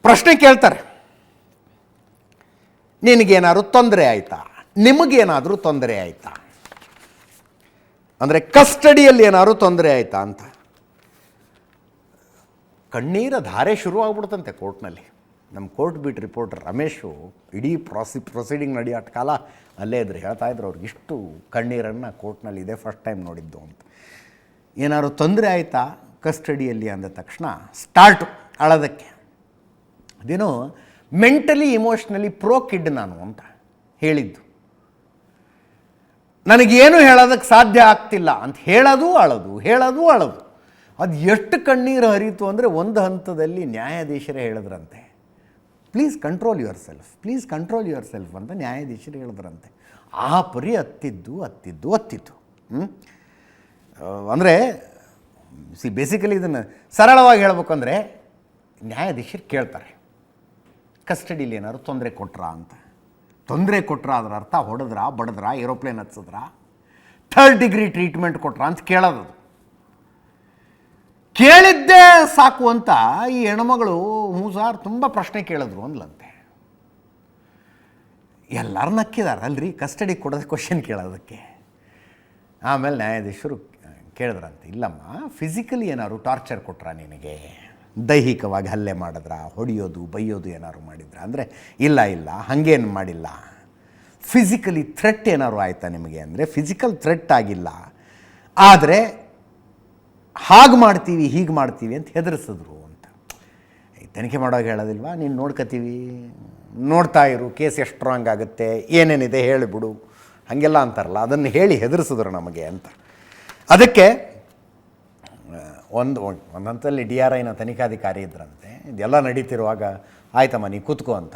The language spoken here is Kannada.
ಪ್ರಶ್ನೆ ಕೇಳ್ತಾರೆ, ನಿನಗೇನಾದ್ರು ತೊಂದರೆ ಆಯಿತಾ, ನಿಮಗೇನಾದರೂ ತೊಂದರೆ ಆಯಿತಾ, ಅಂದರೆ ಕಸ್ಟಡಿಯಲ್ಲಿ ಏನಾದ್ರು ತೊಂದರೆ ಆಯಿತಾ ಅಂತ. ಕಣ್ಣೀರ ಧಾರೆ ಶುರುವಾಗ್ಬಿಡ್ತಂತೆ ಕೋರ್ಟ್ನಲ್ಲಿ. ನಮ್ಮ ಕೋರ್ಟ್ ಬೀಟ್ ರಿಪೋರ್ಟರ್ ರಮೇಶು ಇಡೀ ಪ್ರೊಸೀಡಿಂಗ್ ನಡೆಯೋ ಕಾಲ ಅಲ್ಲೇ ಇದ್ರು, ಹೇಳ್ತಾ ಇದ್ರು ಅವ್ರಿಗೆ ಇಷ್ಟು ಕಣ್ಣೀರನ್ನು ಕೋರ್ಟ್ನಲ್ಲಿ ಇದೇ ಫಸ್ಟ್ ಟೈಮ್ ನೋಡಿದ್ದು ಅಂತ. ಏನಾದ್ರು ತೊಂದರೆ ಆಯಿತಾ ಕಸ್ಟಡಿಯಲ್ಲಿ ಅಂದ ತಕ್ಷಣ ಸ್ಟಾರ್ಟು ಅಳೋದಕ್ಕೆ. ಅದೇನೋ ಮೆಂಟಲಿ ಇಮೋಷ್ನಲಿ ಪ್ರೋ ಕಿಡ್ ನಾನು ಅಂತ ಹೇಳಿದ್ದು. ನನಗೇನು ಹೇಳೋದಕ್ಕೆ ಸಾಧ್ಯ ಆಗ್ತಿಲ್ಲ ಅಂತ ಹೇಳೋದು ಅಳೋದು. ಅದು ಎಷ್ಟು ಕಣ್ಣೀರು ಹರಿತು ಅಂದರೆ ಒಂದು ಹಂತದಲ್ಲಿ ನ್ಯಾಯಾಧೀಶರೇ ಹೇಳಿದ್ರಂತೆ, ಪ್ಲೀಸ್ ಕಂಟ್ರೋಲ್ ಯುವರ್ ಸೆಲ್ಫ್ ಅಂತ ನ್ಯಾಯಾಧೀಶರು ಹೇಳಿದ್ರಂತೆ. ಆ ಪರಿ ಹತ್ತಿದ್ದು. ಅಂದರೆ ಬೇಸಿಕಲಿ ಇದನ್ನು ಸರಳವಾಗಿ ಹೇಳ್ಬೇಕಂದ್ರೆ ನ್ಯಾಯಾಧೀಶರು ಕೇಳ್ತಾರೆ, ಕಸ್ಟಡಿಲಿ ಏನಾದ್ರು ತೊಂದರೆ ಕೊಟ್ರಾ ಅಂತ. ತೊಂದರೆ ಕೊಟ್ರಾ ಅದರ ಅರ್ಥ ಹೊಡೆದ್ರಾ, ಬಡದ್ರಾ, ಏರೋಪ್ಲೇನ್ ಹತ್ಸಿದ್ರಾ, 3rd ಡಿಗ್ರಿ ಟ್ರೀಟ್ಮೆಂಟ್ ಕೊಟ್ರಾ ಅಂತ ಕೇಳೋದು. ಕೇಳಿದ್ದೇ ಸಾಕು ಅಂತ ಈ ಹೆಣ್ಮಗಳು ಸಾರ್ ತುಂಬ ಪ್ರಶ್ನೆ ಕೇಳಿದ್ರು ಅಂದ್ಲಂತೆ. ಎಲ್ಲರೂ ನಕ್ಕಿದ್ದಾರೆ ಅಲ್ರಿ ಕಸ್ಟಡಿ ಕೊಡೋದು ಕ್ವಶನ್ ಕೇಳೋದಕ್ಕೆ. ಆಮೇಲೆ ನ್ಯಾಯಾಧೀಶರು ಕೇಳಿದ್ರಂತೆ, ಇಲ್ಲಮ್ಮ ಫಿಸಿಕಲಿ ಏನಾದ್ರು ಟಾರ್ಚರ್ ಕೊಟ್ರಾ ನಿನಗೆ, ದೈಹಿಕವಾಗಿ ಹಲ್ಲೆ ಮಾಡಿದ್ರಾ, ಹೊಡೆಯೋದು ಬೈಯೋದು ಏನಾದ್ರು ಮಾಡಿದ್ರಾ ಅಂದರೆ ಇಲ್ಲ ಹಾಗೇನು ಮಾಡಿಲ್ಲ. ಫಿಸಿಕಲಿ ಥ್ರೆಟ್ ಏನಾದ್ರು ಆಯಿತಾ ನಿಮಗೆ ಅಂದರೆ ಫಿಸಿಕಲ್ ಥ್ರೆಟ್ ಆಗಿಲ್ಲ, ಆದರೆ ಹಾಗೆ ಮಾಡ್ತೀವಿ ಹೀಗೆ ಮಾಡ್ತೀವಿ ಅಂತ ಹೆದರಿಸಿದ್ರು ಅಂತ. ತನಿಖೆ ಮಾಡೋವಾಗ ಹೇಳೋದಿಲ್ವಾ, ನೀನು ನೋಡ್ಕೋತೀವಿ, ನೋಡ್ತಾ ಇರು, ಕೇಸ್ ಎಷ್ಟು ಸ್ಟ್ರಾಂಗ್ ಆಗುತ್ತೆ, ಏನೇನಿದೆ ಹೇಳಿಬಿಡು, ಹಾಗೆಲ್ಲ ಅಂತಾರಲ್ಲ, ಅದನ್ನು ಹೇಳಿ ಹೆದರಿಸಿದ್ರು ನಮಗೆ ಅಂತ. ಅದಕ್ಕೆ ಒಂದು ಹಂತದಲ್ಲಿ DRIನ ತನಿಖಾಧಿಕಾರಿ ಇದ್ರಂತೆ, ಇದೆಲ್ಲ ನಡೀತಿರುವಾಗ ಆಯ್ತಮ್ಮ ನೀ ಕೂತ್ಕೋ ಅಂತ.